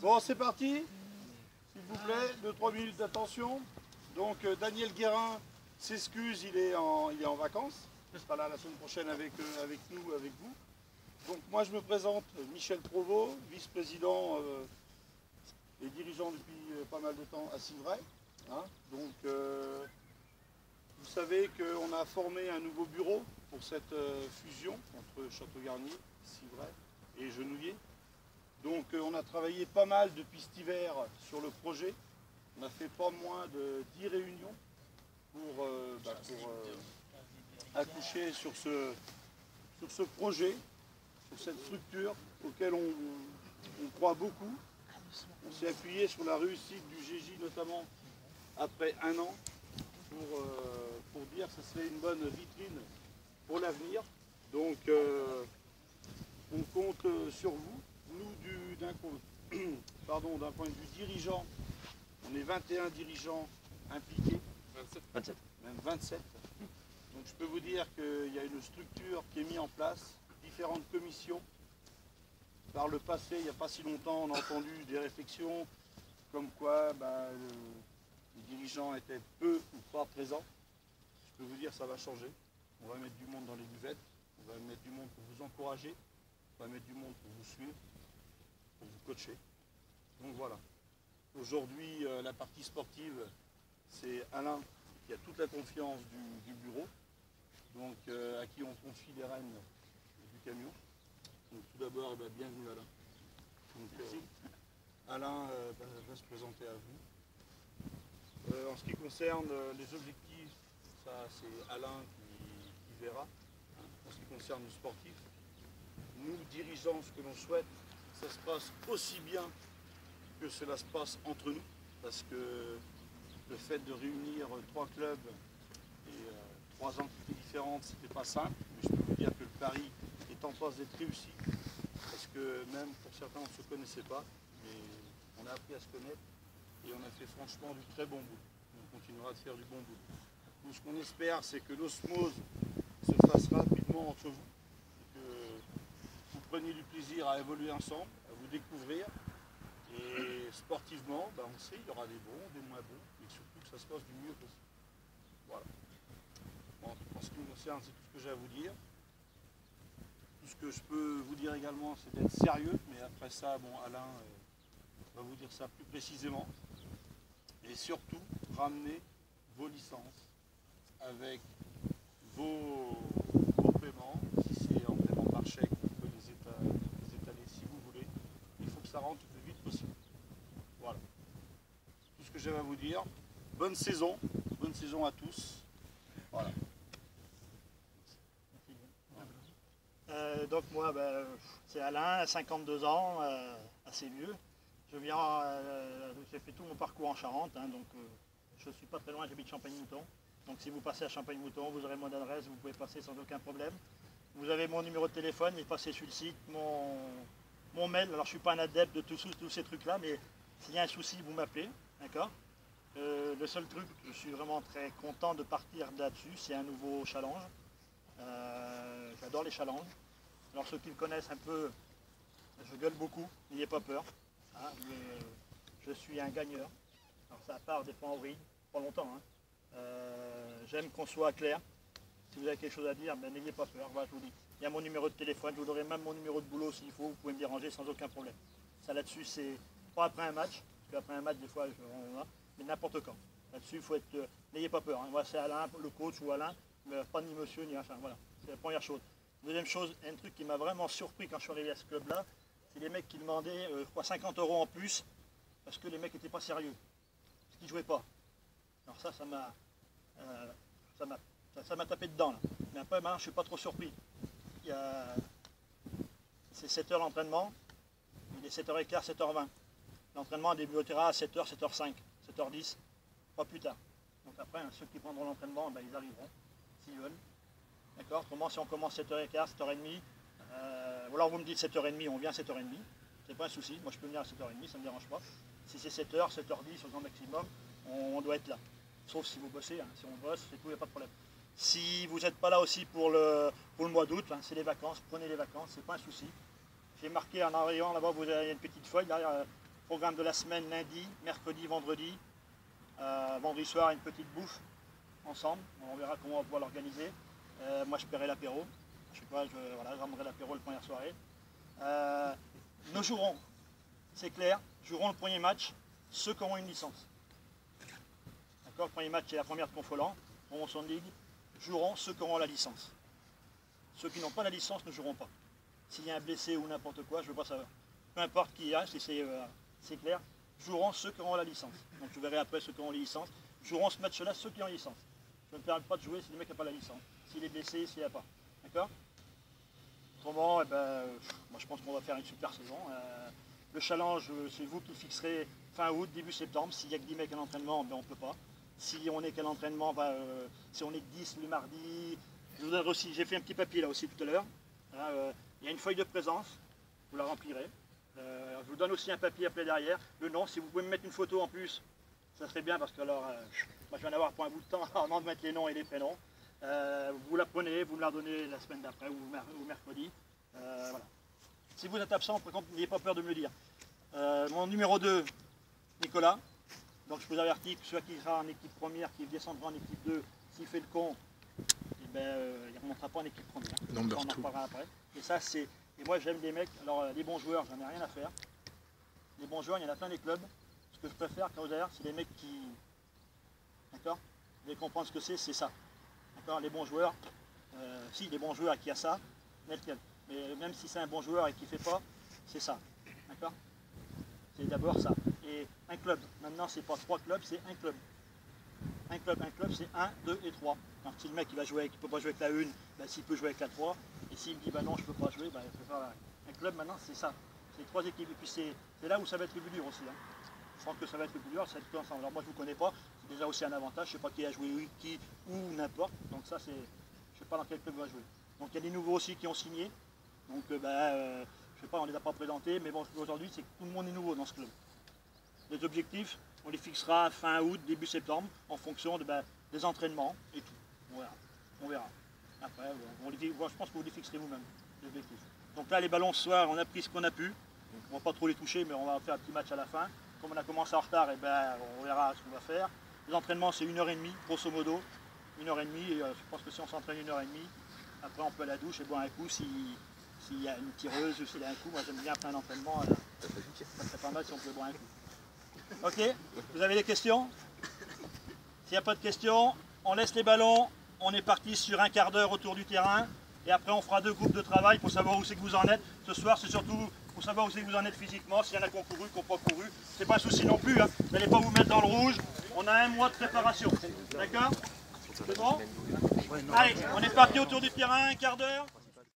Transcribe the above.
Bon, c'est parti. S'il vous plaît, 2-3 minutes d'attention. Donc, Daniel Guérin s'excuse, il est en vacances. Il sera là la semaine prochaine avec nous, avec vous. Donc, moi, je me présente, Michel Provost, vice-président et dirigeant depuis pas mal de temps à Civray. Hein. Donc, vous savez qu'on a formé un nouveau bureau pour cette fusion entre Château-Garnier, Civray et Genouillé. Donc on a travaillé pas mal depuis cet hiver sur le projet. On a fait pas moins de 10 réunions pour accoucher sur ce projet, sur cette structure auquel on croit beaucoup. On s'est appuyé sur la réussite du GJ notamment après un an pour dire que ce serait une bonne vitrine pour l'avenir. Donc on compte sur vous. Nous, d'un point de vue dirigeant, on est 21 dirigeants impliqués. 27. Même 27. Donc je peux vous dire qu'il y a une structure qui est mise en place, différentes commissions. Par le passé, il n'y a pas si longtemps, on a entendu des réflexions comme quoi les dirigeants étaient peu ou pas présents. Je peux vous dire que ça va changer. On va mettre du monde dans les buvettes, on va mettre du monde pour vous encourager, on va mettre du monde pour vous suivre, pour vous coacher. Donc voilà. Aujourd'hui, la partie sportive, c'est Alain qui a toute la confiance du bureau, donc à qui on confie les rênes du camion. Donc tout d'abord, bienvenue Alain. Donc, Alain va se présenter à vous. En ce qui concerne les objectifs, ça c'est Alain qui verra. En ce qui concerne le sportif, nous dirigeants, ce que l'on souhaite, ça se passe aussi bien que cela se passe entre nous, parce que le fait de réunir 3 clubs et 3 entités différentes, c'était pas simple, mais je peux vous dire que le pari est en passe d'être réussi, parce que même pour certains on ne se connaissait pas, mais on a appris à se connaître et on a fait franchement du très bon boulot. On continuera de faire du bon boulot. Nous, ce qu'on espère, c'est que l'osmose se fasse rapidement entre vous, que vous preniez du plaisir à évoluer ensemble, à vous découvrir. Et sportivement, on sait qu'il y aura des bons, des moins bons, mais surtout que ça se passe du mieux possible. Voilà. Bon, en ce qui me concerne, c'est tout ce que j'ai à vous dire. Tout ce que je peux vous dire également, c'est d'être sérieux, mais après ça, Alain va vous dire ça plus précisément. Et surtout, ramener vos licences avec vos paiements. Si c'est en paiement par chèque, vous pouvez les étaler si vous voulez. Il faut que ça rentre le plus vite possible. Voilà. Tout ce que j'avais à vous dire. Bonne saison à tous. Voilà. Donc moi, c'est Alain, 52 ans, assez vieux. J'ai fait tout mon parcours en Charente, donc je ne suis pas très loin, j'habite Champagne-Mouton. Donc si vous passez à Champagne-Mouton, vous aurez mon adresse, vous pouvez passer sans aucun problème. Vous avez mon numéro de téléphone, il passez sur le site, mon mail. Alors je ne suis pas un adepte de tous ces trucs-là, mais s'il y a un souci, vous m'appelez, d'accord. Le seul truc, je suis vraiment très content de partir là-dessus, c'est un nouveau challenge. J'adore les challenges. Alors ceux qui me connaissent un peu, je gueule beaucoup, n'ayez pas peur. Hein, mais je suis un gagneur. Alors ça part des fois en vrille, pas longtemps. J'aime qu'on soit clair. Si vous avez quelque chose à dire, n'ayez pas peur. Voilà, je vous dis. Il y a mon numéro de téléphone, je vous donnerai même mon numéro de boulot s'il faut, vous pouvez me déranger sans aucun problème. Ça là-dessus, c'est pas après un match, parce qu'après un match, des fois, mais n'importe quand. Là-dessus, il faut être. N'ayez pas peur. Moi, c'est Alain, le coach ou Alain, mais pas ni monsieur ni machin. Voilà, c'est la première chose. Deuxième chose, un truc qui m'a vraiment surpris quand je suis arrivé à ce club-là, c'est les mecs qui demandaient, je crois, 50 € en plus, parce que les mecs n'étaient pas sérieux, parce qu'ils ne jouaient pas. Alors ça m'a tapé dedans. Là. Mais après, maintenant, je ne suis pas trop surpris. C'est 7 heures l'entraînement, il est 7h15, 7h20. L'entraînement débutera à 7h, 7h05, 7h10, pas plus tard. Donc après, ceux qui prendront l'entraînement, ils arriveront, s'ils veulent. D'accord. Autrement, si on commence 7h15, 7h30, ou alors vous me dites 7h30, on vient à 7h30, c'est pas un souci, moi je peux venir à 7h30, ça ne me dérange pas. Si c'est 7h, 7h10 au grand maximum, on doit être là. Sauf si vous bossez, si on bosse, c'est tout, il n'y a pas de problème. Si vous n'êtes pas là aussi pour le mois d'août, c'est les vacances, prenez les vacances, c'est pas un souci. J'ai marqué en arrivant là-bas, vous avez une petite feuille derrière Programme de la semaine, lundi, mercredi, vendredi. Vendredi soir, une petite bouffe ensemble. On verra comment on va pouvoir l'organiser. Moi, je paierai l'apéro. Je sais pas, voilà, je ramènerai l'apéro la première soirée. Nous jouerons, c'est clair, jouerons le premier match ceux qui auront une licence. D'accord, le premier match c'est la première de Confolant, on son ligue, joueront ceux qui auront la licence. Ceux qui n'ont pas la licence ne joueront pas. S'il y a un blessé ou n'importe quoi, je ne veux pas savoir. Peu importe qui y a, c'est clair, joueront ceux qui auront la licence. Donc je verrai après ceux qui auront la licence. Joueront ce match-là ceux qui ont la licence. Je ne me permets pas de jouer si le mec n'a pas la licence. S'il est blessé, s'il n'y a pas. D'accord? Autrement, eh ben, moi je pense qu'on va faire une super saison. Le challenge, c'est vous qui fixerez fin août, début septembre. S'il n'y a que 10 mecs à l'entraînement, ben, on ne peut pas. Si on est qu'à l'entraînement, ben, si on est que 10 le mardi, je vous donnerai aussi, j'ai fait un petit papier là aussi tout à l'heure. Il y a une feuille de présence, vous la remplirez. Je vous donne aussi un papier après derrière, le nom. Si vous pouvez me mettre une photo en plus, ça serait bien parce que alors, moi je vais en avoir pour un bout de temps avant de mettre les noms et les prénoms. Vous la prenez, vous me la donnez la semaine d'après ou mercredi. Voilà. Si vous êtes absent, par contre, n'ayez pas peur de me le dire. Mon numéro 2, Nicolas. Donc je vous avertis que celui qui sera en équipe première, qui descendra en équipe 2, s'il fait le con, eh ben, il ne remontera pas en équipe première. On en reparlera après. Et ça, c'est. Et moi j'aime des mecs, alors les bons joueurs, j'en ai rien à faire. Les bons joueurs, il y en a plein des clubs. Ce que je préfère, Causer, c'est les mecs qui. D'accord? Vous allez comprendre ce que c'est ça. D'accord? Les bons joueurs, si les bons joueurs qui a ça, mais même si c'est un bon joueur et qui ne fait pas, c'est ça. D'accord? C'est d'abord ça. Et un club. Maintenant, c'est pas 3 clubs, c'est un club. Un club, c'est 1, 2 et 3. Alors, si le mec il va jouer, il ne peut pas jouer avec la 1, ben, s'il peut jouer avec la 3. Et s'il me dit, bah non, je ne peux pas jouer, ben, il peut faire un club maintenant, c'est ça. C'est 3 équipes. Et puis c'est là où ça va être le plus dur aussi. Hein. Je pense que ça va être le plus dur, ça va être tout ensemble. Alors moi, je ne vous connais pas, c'est déjà aussi un avantage. Je ne sais pas qui a joué, qui, où, n'importe. Donc ça, c'est. Je ne sais pas dans quel club va jouer. Donc il y a des nouveaux aussi qui ont signé. Donc je ne sais pas, on ne les a pas présentés, mais bon, aujourd'hui, c'est que tout le monde est nouveau dans ce club. Les objectifs, on les fixera fin août, début septembre, en fonction de, des entraînements et tout. On verra. Après, je pense que vous les fixerez vous-même, les objectifs. Donc là, les ballons ce soir, on a pris ce qu'on a pu. On ne va pas trop les toucher, mais on va faire un petit match à la fin. Comme on a commencé en retard, et on verra ce qu'on va faire. Les entraînements, c'est 1h30, grosso modo. 1h30, et je pense que si on s'entraîne 1h30, après on peut aller à la douche et boire un coup s'il y a une tireuse ou s'il y a un coup. Moi, j'aime bien plein d'entraînements. Ça serait pas mal si on pouvait boire un coup. Ok? Vous avez des questions? S'il n'y a pas de questions, on laisse les ballons. On est parti sur un quart d'heure autour du terrain. Et après, on fera 2 groupes de travail pour savoir où c'est que vous en êtes. Ce soir, c'est surtout pour savoir où c'est que vous en êtes physiquement. S'il y en a qui ont couru, qui n'ont pas couru. C'est pas un souci non plus. Hein. Vous n'allez pas vous mettre dans le rouge. On a 1 mois de préparation. D'accord? C'est bon? Allez, on est parti autour du terrain, un quart d'heure.